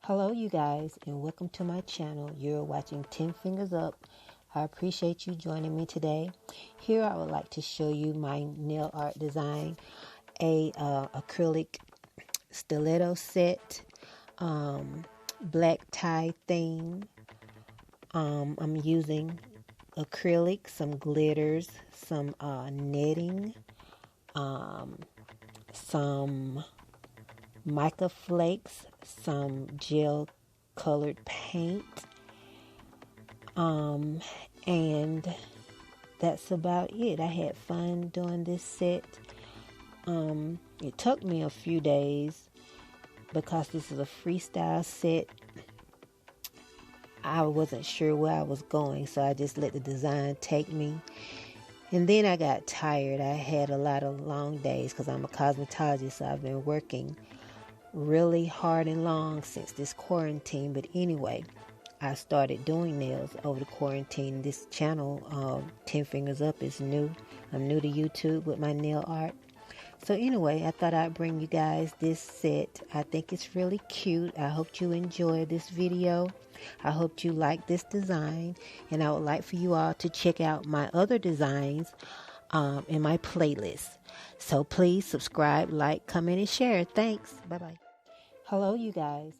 Hello you guys, and welcome to my channel. You're watching 10 Fingers Up. I appreciate you joining me today. Here I would like to show you my nail art design, a acrylic stiletto set, black tie theme. I'm using acrylic, some glitters, some netting, some mica flakes, some gel colored paint, and that's about it. I had fun doing this set. It took me a few days because this is a freestyle set. I wasn't sure where I was going, so I just let the design take me. And then I got tired. I had a lot of long days because I'm a cosmetologist, so I've been working really hard and long since this quarantine. But anyway, I started doing nails over the quarantine. This channel, 10 Fingers Up, is new. I'm new to YouTube with my nail art. So anyway, I thought I'd bring you guys this set. I think it's really cute. I hope you enjoy this video. I hope you like this design, and I would like for you all to check out my other designs in my playlist. So please subscribe, like, comment, and share. Thanks. Bye-bye. Hello, you guys.